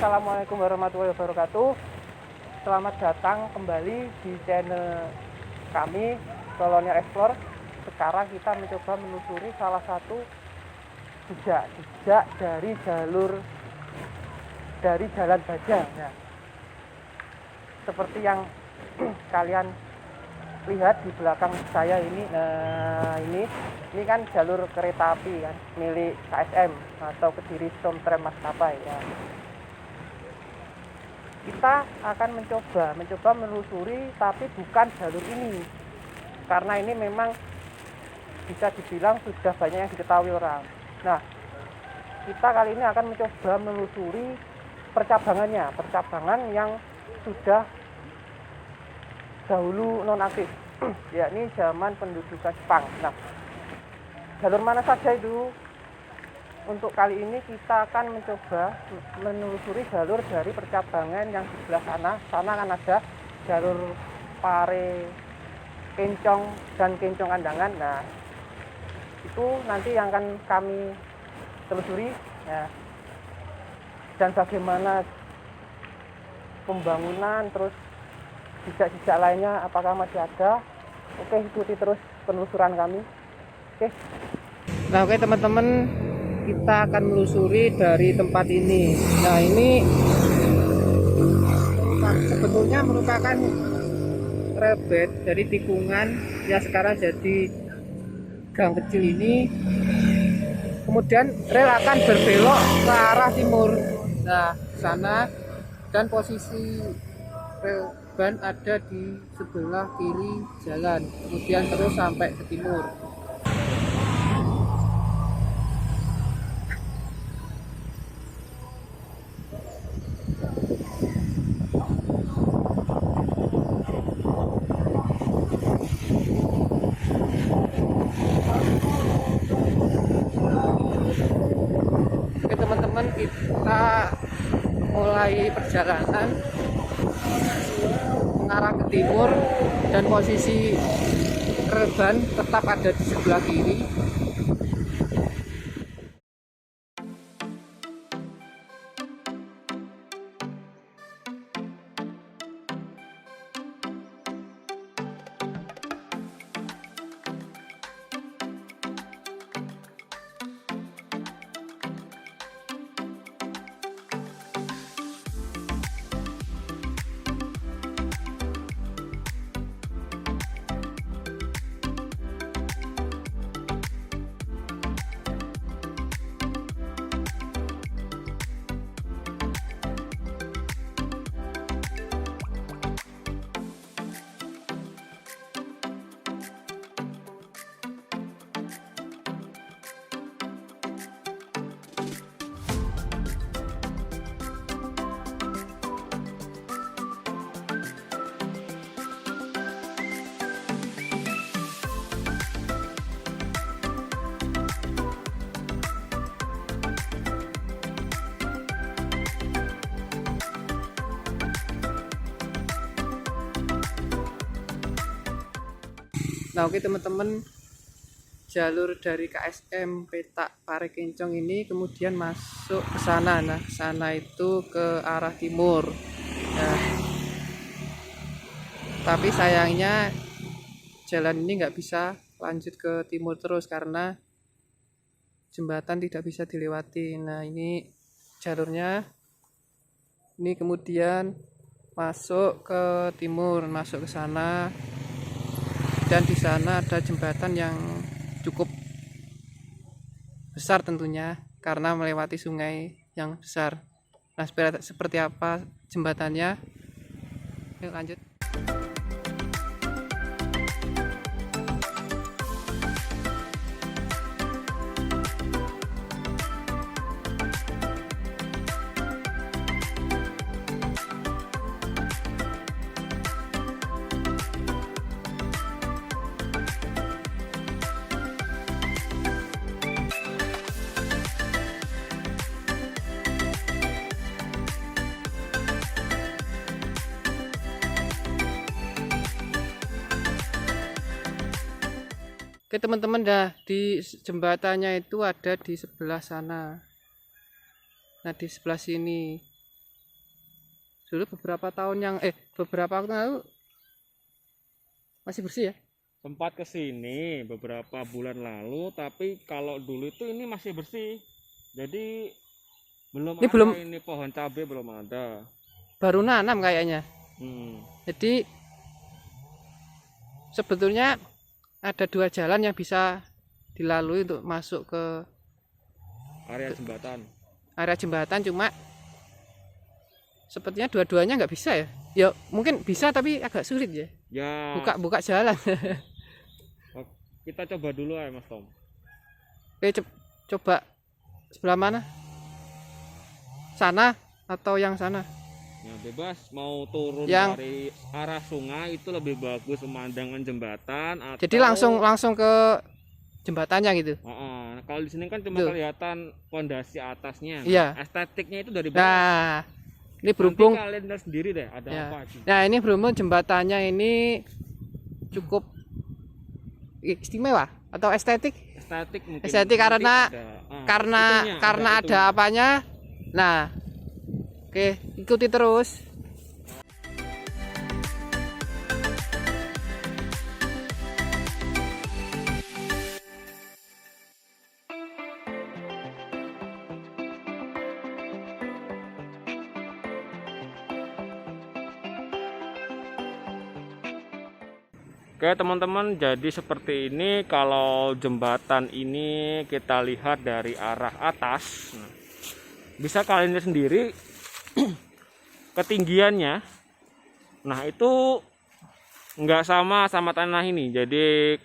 Assalamualaikum warahmatullahi wabarakatuh. Selamat datang kembali di channel kami, Kolonial Explore. Sekarang kita mencoba menelusuri salah satu jejak dari jalan Bajang. Nah, seperti yang kalian lihat di belakang saya ini, ini kan jalur kereta api kan milik KSM atau Kediri Storm Tram Maskapai ya. Kita akan mencoba menelusuri, tapi bukan jalur ini, karena ini memang bisa dibilang sudah banyak yang diketahui orang. Nah, kita kali ini akan mencoba menelusuri percabangan yang sudah dahulu nonaktif, yakni zaman pendudukan Jepang. Nah, jalur mana saja itu? Untuk kali ini kita akan mencoba menelusuri jalur dari percabangan yang di sebelah sana. Sana kan ada jalur Pare Kencong dan Kencong Kandangan. Nah, itu nanti yang akan kami telusuri ya. Dan bagaimana pembangunan, terus jejak-jejak lainnya apakah masih ada. Oke, ikuti terus penelusuran kami. Oke. Nah, oke teman-teman, kita akan menelusuri dari tempat ini. Nah, ini sebetulnya merupakan rebet dari tikungan yang sekarang jadi gang kecil ini. Kemudian rel akan berbelok ke arah timur. Nah, sana, dan posisi rel ban ada di sebelah kiri jalan. Kemudian terus sampai ke timur. Oke teman-teman, kita mulai perjalanan mengarah ke timur, dan posisi reban tetap ada di sebelah kiri. Nah, oke teman-teman, jalur dari KSM Petak Pare Kencong ini kemudian masuk ke sana. Nah, ke sana itu ke arah timur. Nah, tapi sayangnya jalan ini nggak bisa lanjut ke timur terus karena jembatan tidak bisa dilewati. Nah, ini jalurnya. Ini kemudian masuk ke timur, masuk ke sana. Dan di sana ada jembatan yang cukup besar tentunya karena melewati sungai yang besar. Nah, seperti apa jembatannya? Yuk lanjut. Oke teman-teman, dah di jembatannya itu ada di sebelah sana. Nah, di sebelah sini. dulu beberapa tahun yang beberapa waktu lalu masih bersih ya. Sempat ke sini beberapa bulan lalu, tapi kalau dulu itu ini masih bersih. Jadi belum Ini ada belum, ini pohon cabai belum ada. baru nanam kayaknya. Jadi sebetulnya ada 2 jalan yang bisa dilalui untuk masuk ke area jembatan. Cuma sepertinya dua-duanya nggak bisa ya. Ya mungkin bisa tapi agak sulit ya. Ya. Buka jalan. Kita coba dulu ya Mas Tom. Oke, coba sebelah mana? Sana atau yang sana? Ya bebas, mau turun yang dari arah sungai itu lebih bagus pemandangan jembatan atau... Jadi langsung ke jembatannya gitu. Kalau di sini kan cuma kelihatan pondasi atasnya. Iya. Estetiknya itu dari bawah. Nah, ini berhubung nanti kalian lihat sendiri deh ada apa aja. Nah, ini berhubung jembatannya ini cukup istimewa atau estetik mungkin. Estetik karena ada apanya. Nah, oke, ikuti terus. Oke teman-teman, jadi seperti ini kalau jembatan ini kita lihat dari arah atas. Bisa kalian lihat sendiri ketinggiannya. Nah itu nggak sama tanah ini. Jadi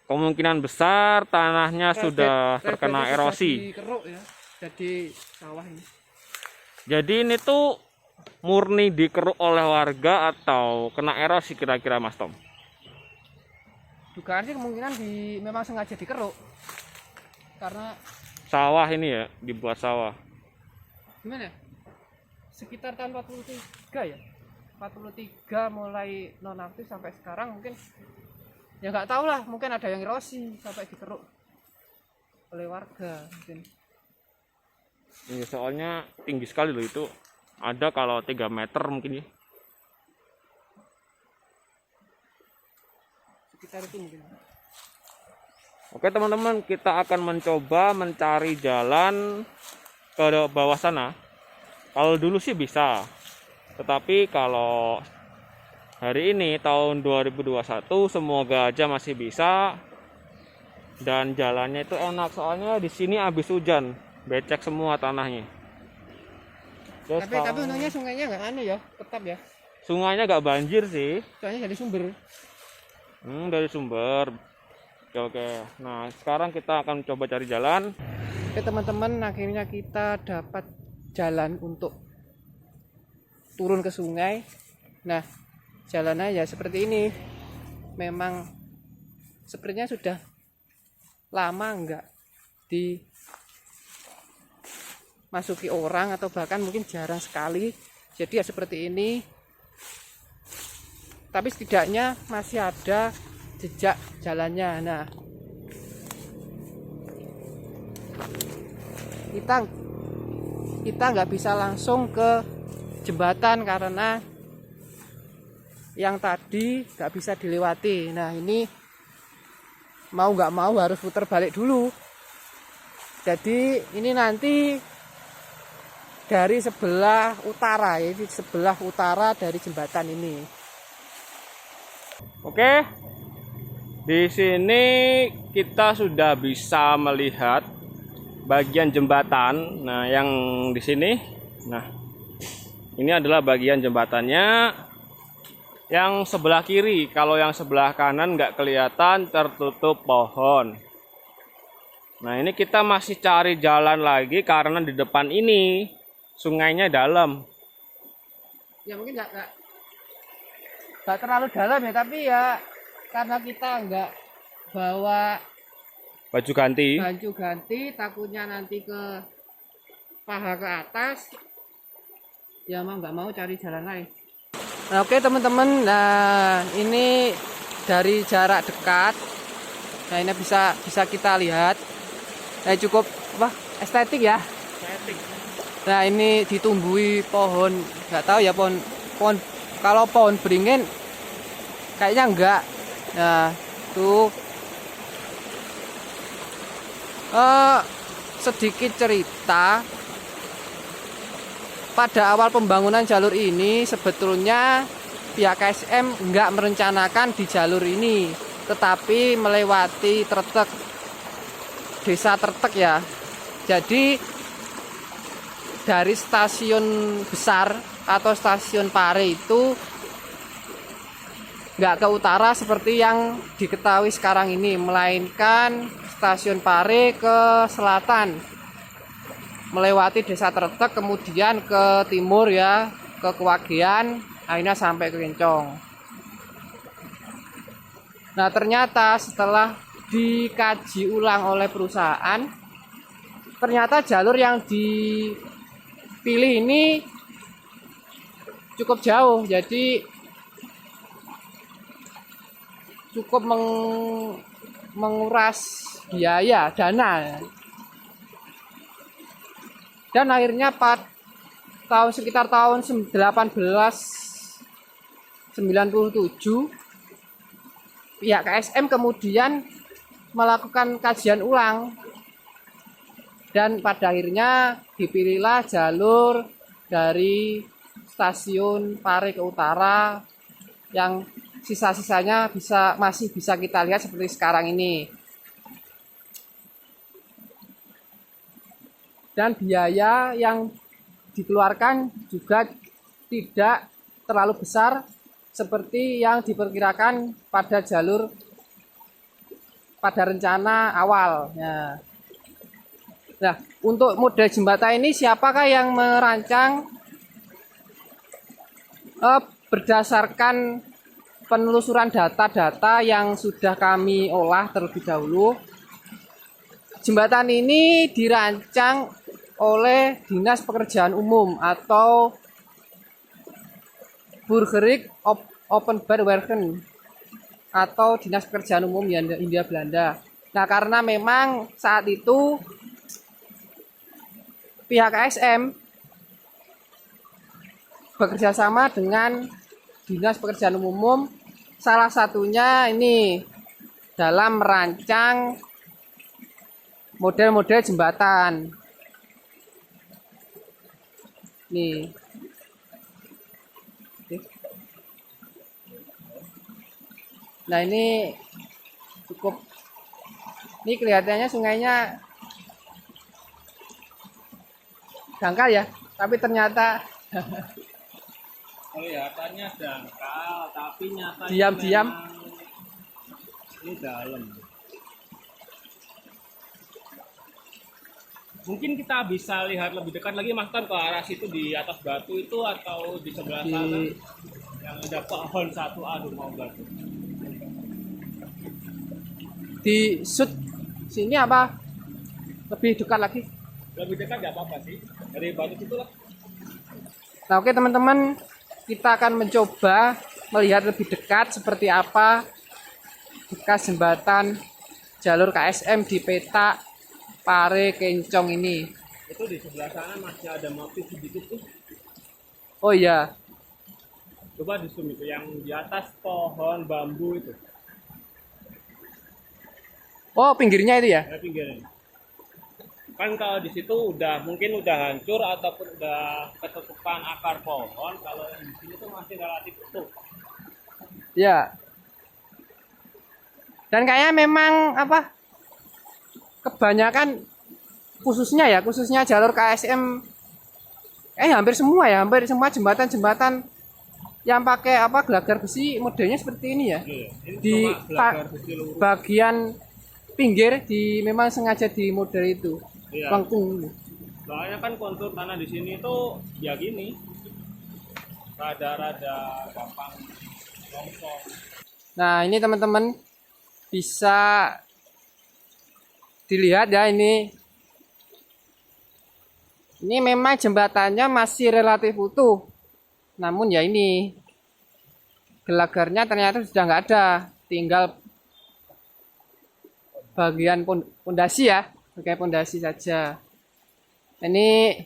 kemungkinan besar tanahnya sudah terkena erosi. Jadi sawah ini. Jadi ini tuh murni dikeruk oleh warga atau kena erosi kira-kira Mas Tom? Dugaan sih kemungkinan memang sengaja dikeruk karena sawah ini ya, dibuat sawah. Gimana? Sekitar tahun 43 ya. 43 mulai nonaktif sampai sekarang mungkin ya nggak tahu lah, mungkin ada yang erosi sampai dikeruk oleh warga mungkin. Ini soalnya tinggi sekali loh itu. Ada kalau 3 meter mungkin ya. Sekitar itu mungkin. Oke teman-teman, kita akan mencoba mencari jalan ke bawah sana. Kalau dulu sih bisa, tetapi kalau hari ini tahun 2021 semoga aja masih bisa. Dan jalannya itu enak, soalnya di sini habis hujan, becek semua tanahnya. Tapi untungnya sungainya nggak aneh ya, tetap ya. Sungainya nggak banjir sih. Soalnya dari sumber. Dari sumber. Oke. Nah, sekarang kita akan coba cari jalan. Oke teman-teman, akhirnya kita dapat jalan untuk turun ke sungai. Nah, jalannya ya seperti ini. Memang sepertinya sudah lama enggak dimasuki orang atau bahkan mungkin jarang sekali. Jadi ya seperti ini. Tapi setidaknya masih ada jejak jalannya. Nah, kita nggak bisa langsung ke jembatan karena yang tadi nggak bisa dilewati. Nah, ini mau nggak mau harus putar balik dulu. Jadi ini nanti dari sebelah utara, ya, di sebelah utara dari jembatan ini. Oke, di sini kita sudah bisa melihat bagian jembatan. Nah, yang di sini, nah ini adalah bagian jembatannya. Yang sebelah kiri, kalau yang sebelah kanan nggak kelihatan, tertutup pohon. Nah, ini kita masih cari jalan lagi karena di depan ini sungainya dalam. Ya mungkin nggak terlalu dalam ya, tapi ya karena kita nggak bawa baju ganti, takutnya nanti ke paha ke atas, ya mau nggak mau cari jalan lain. Nah, oke teman-teman, nah ini dari jarak dekat, nah ini bisa kita lihat, nah cukup estetik ya. Estetik. Nah ini ditumbuhi pohon, nggak tahu ya pohon kalau pohon beringin kayaknya enggak. Nah, tuh sedikit cerita. Pada awal pembangunan jalur ini sebetulnya pihak KSM enggak merencanakan di jalur ini, tetapi melewati Tretek, desa Tretek ya. Jadi dari stasiun besar atau stasiun Pare itu nggak ke utara seperti yang diketahui sekarang ini, melainkan stasiun Pare ke selatan, melewati desa Tretek, kemudian ke timur ya, ke Kewagian, akhirnya sampai ke Kencong. Nah, ternyata setelah dikaji ulang oleh perusahaan, ternyata jalur yang dipilih ini cukup jauh, jadi cukup menguras biaya dana. Dan akhirnya sekitar tahun 1897 pihak KSM kemudian melakukan kajian ulang, dan pada akhirnya dipilihlah jalur dari stasiun Pare ke utara yang sisa-sisanya masih bisa kita lihat seperti sekarang ini. Dan biaya yang dikeluarkan juga tidak terlalu besar seperti yang diperkirakan pada jalur pada rencana awal. Nah, untuk model jembatan ini siapakah yang merancang? Berdasarkan penelusuran data-data yang sudah kami olah terlebih dahulu, jembatan ini dirancang oleh Dinas Pekerjaan Umum atau Burgerik Openbaarwerken atau Dinas Pekerjaan Umum Hindia Belanda. Nah, karena memang saat itu pihak KSM bekerja sama dengan Dinas Pekerjaan Umum, salah satunya ini dalam merancang model-model jembatan. Nih. Nah, ini cukup. Ini kelihatannya sungainya dangkal ya, tapi ternyata kelihatannya dangkal, tapi nyatanya diam-diam ini dalam. Mungkin kita bisa lihat lebih dekat lagi, Mas, kan ke arah situ di atas batu itu atau di sebelah sana yang ada pohon satu, aduh mau batu. di shoot sini apa? Lebih dekat lagi. Lebih dekat nggak apa-apa sih, dari batu itu lah. Nah, oke teman-teman, kita akan mencoba melihat lebih dekat seperti apa bekas jembatan jalur KSM di peta Pare Kencong ini. Itu di sebelah sana masih ada motif sedikit tuh. Oh iya. Coba di zoom itu yang di atas pohon bambu itu. Oh, pinggirnya itu ya? Ya, pinggirnya. Kan kalau di situ mungkin udah hancur ataupun udah ketutupan akar pohon. Kalau yang di sini tuh masih relatif utuh. Ya. Dan kayaknya memang apa? Kebanyakan khususnya jalur KSM hampir semua jembatan-jembatan yang pakai apa gelagar besi modelnya seperti ini ya. Iya, ini Di cuma gelagar besi lurus. bagian pinggir memang sengaja di model itu. Iya. Lengkung. Soalnya kan kontur tanah di sini tuh ya gini. Rada-rada gampang longsor. Nah, ini teman-teman bisa dilihat ya ini. Ini memang jembatannya masih relatif utuh. Namun ya ini gelagarnya ternyata sudah nggak ada. Tinggal bagian pondasi ya, bagian pondasi saja. Ini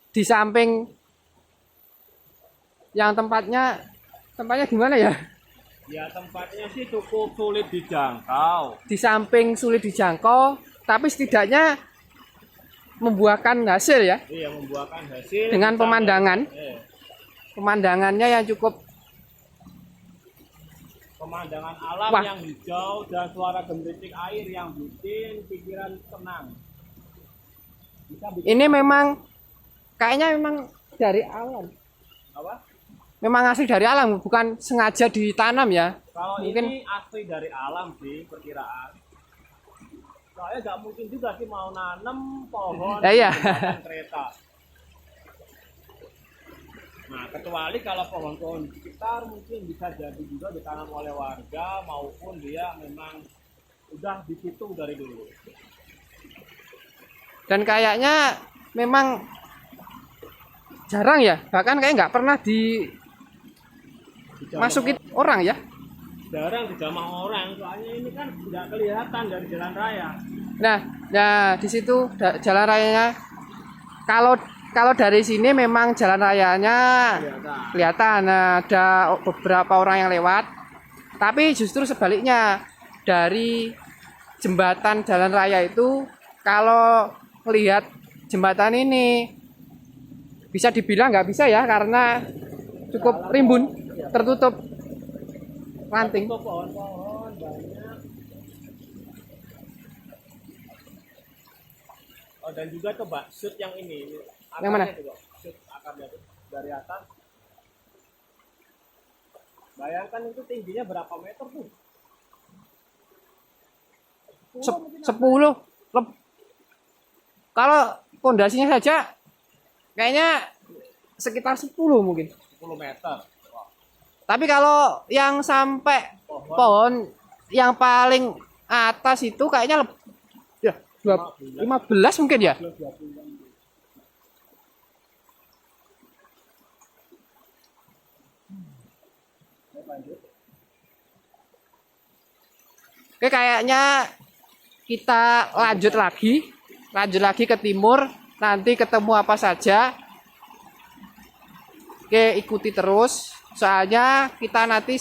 di samping yang tempatnya gimana ya? Ya tempatnya sih cukup sulit dijangkau. Di samping sulit dijangkau, tapi setidaknya membuahkan hasil ya. Iya, membuahkan hasil Dengan pemandangan. Pemandangannya yang cukup pemandangan alam Wah. yang hijau dan suara gemericik air yang bikin pikiran tenang. ini memang kayaknya memang dari alam. Apa? Memang asli dari alam, bukan sengaja ditanam ya. Kalau Mungkin ini asli dari alam sih perkiraan. Soalnya nggak mungkin juga sih mau nanam pohon Ya, iya. di jembatan kereta. Nah, kecuali kalau pohon-pohon di sekitar mungkin bisa jadi juga ditanam oleh warga maupun dia memang udah di situ dari dulu. dan kayaknya memang jarang ya, bahkan kayak nggak pernah dimasukin orang ya. Jarang dijamah orang, soalnya ini kan tidak kelihatan dari jalan raya. Nah, di situ jalan rayanya. Kalau dari sini memang jalan rayanya kelihatan. Nah, ada beberapa orang yang lewat. Tapi justru sebaliknya, dari jembatan jalan raya itu, kalau melihat jembatan ini bisa dibilang nggak bisa ya, karena cukup rimbun, tertutup ranting. Pohon-pohon banyak. Oh, dan juga coba shoot yang ini. Yang mana? Coba. Shoot akarnya tuh dari atas. Bayangkan itu tingginya berapa meter tuh? 10. Kalau pondasinya saja kayaknya sekitar 10 mungkin. 10 meter. Wah. Tapi kalau yang sampai pohon yang paling atas itu kayaknya ya 15 mungkin ya. Oke, kayaknya kita lanjut lagi ke timur, nanti ketemu apa saja. Oke, ikuti terus, soalnya kita nanti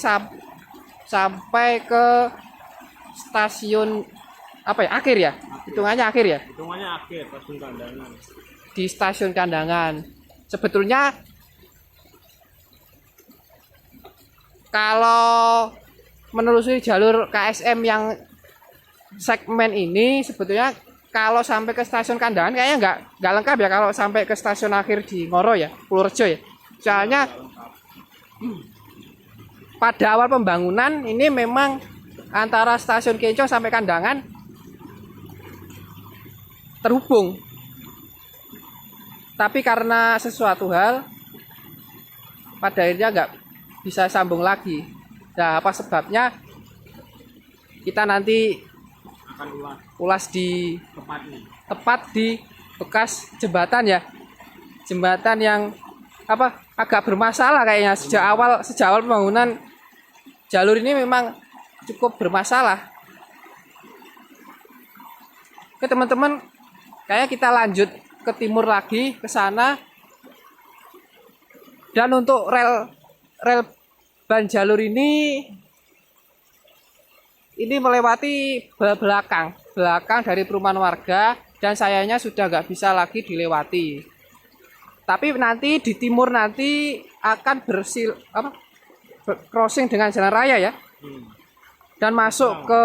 sampai ke stasiun apa ya, akhir ya, hitungannya akhir ya, Hitungannya akhir stasiun Kandangan. di stasiun Kandangan. Sebetulnya kalau menelusuri jalur KSM yang segmen ini, sebetulnya kalau sampai ke stasiun Kandangan kayaknya nggak lengkap ya kalau sampai ke stasiun akhir di Ngoro ya, Purworejo ya. Soalnya pada awal pembangunan ini memang antara stasiun Kencong sampai Kandangan terhubung. Tapi karena sesuatu hal pada akhirnya nggak bisa sambung lagi. Nah, apa sebabnya? Kita nanti Akan ulas di tepatnya. tepat di bekas jembatan ya. Jembatan yang apa agak bermasalah kayaknya sejak awal pembangunan jalur ini memang cukup bermasalah. Oke teman-teman, kayak kita lanjut ke timur lagi ke sana. Dan untuk rel ban jalur ini melewati belakang dari perumahan warga, dan sayangnya sudah nggak bisa lagi dilewati. Tapi nanti di timur nanti akan crossing dengan jalan raya ya, dan masuk ke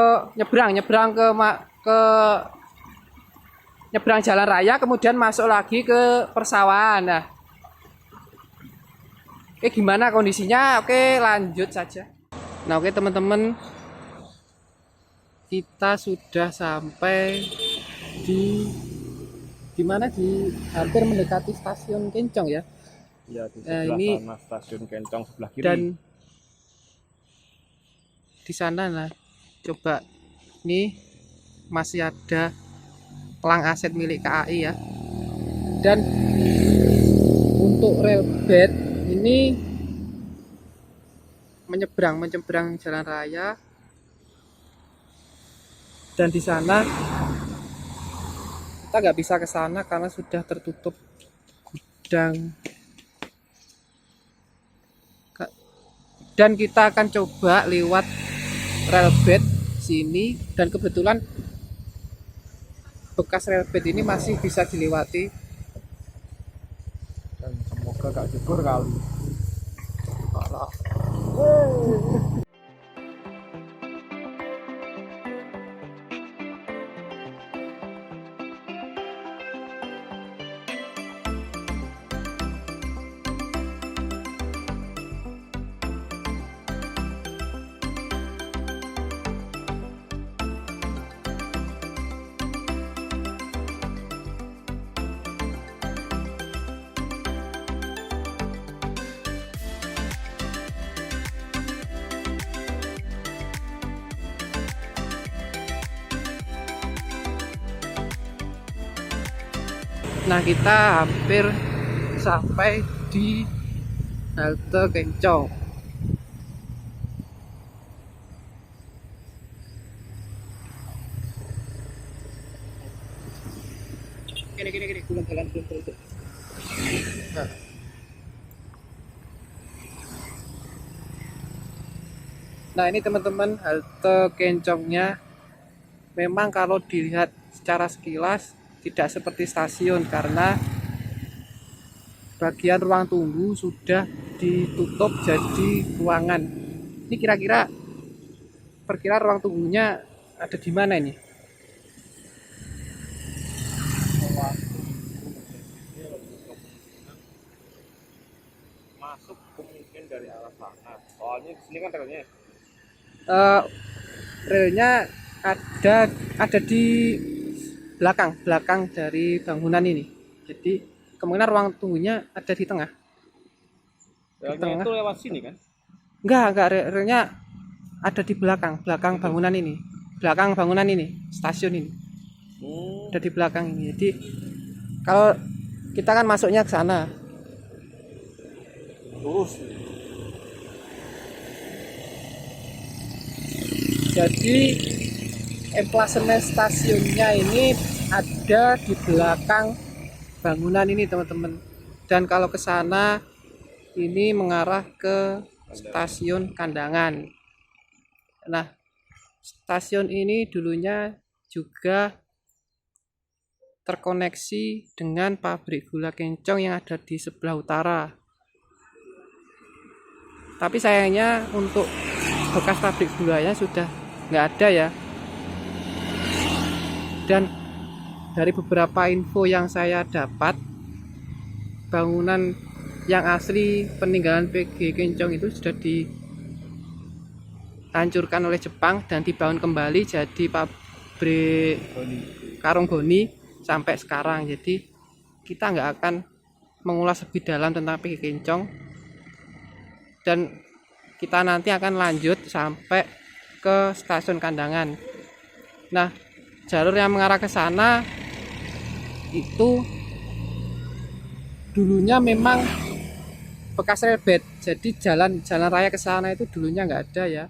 nyebrang jalan raya, kemudian masuk lagi ke persawahan. Nah, oke, gimana kondisinya? Oke, lanjut saja. Nah, oke teman-teman, kita sudah sampai di mana, di hampir mendekati stasiun Kencong ya. Ya, di Nah, sebelah ini sana stasiun Kencong sebelah kiri. dan di sana, nah coba nih masih ada pelang aset milik KAI ya. Dan untuk rel bed ini menyeberang jalan raya, dan di sana kita nggak bisa ke sana karena sudah tertutup gudang dan kita akan coba lewat railbed sini, dan kebetulan bekas railbed ini masih bisa dilewati, dan semoga gak jebur kali. Alah. Nah, kita hampir sampai di halte Kencong. Gini, belum jalan. Nah, ini teman-teman halte Kencongnya. Memang kalau dilihat secara sekilas tidak seperti stasiun, karena bagian ruang tunggu sudah ditutup jadi ruangan. Ini kira-kira perkiraan ruang tunggunya ada di mana ini? Masuk mungkin dari arah sana. Soalnya di sini kan relnya. Relnya ada di belakang dari bangunan ini. Jadi kemungkinan ruang tunggunya ada di tengah. Relnya itu lewat sini kan? Enggak, relnya ada di belakang bangunan ini. Belakang bangunan ini, stasiun ini. Ada di belakang ini. Jadi kalau kita kan masuknya ke sana. Lurus. Jadi emplasemen stasiunnya ini ada di belakang bangunan ini, teman-teman. Dan kalau ke sana ini mengarah ke stasiun Kandangan. Nah, stasiun ini dulunya juga terkoneksi dengan pabrik gula Kencong yang ada di sebelah utara. Tapi sayangnya untuk bekas pabrik gulanya sudah nggak ada ya. Dan dari beberapa info yang saya dapat, bangunan yang asli peninggalan PG Kencong itu sudah dihancurkan oleh Jepang dan dibangun kembali jadi pabrik karung goni sampai sekarang. Jadi kita nggak akan mengulas lebih dalam tentang PG Kencong, dan kita nanti akan lanjut sampai ke stasiun Kandangan. Nah, jalur yang mengarah ke sana itu dulunya memang bekas railbed, jadi jalan raya ke sana itu dulunya nggak ada ya.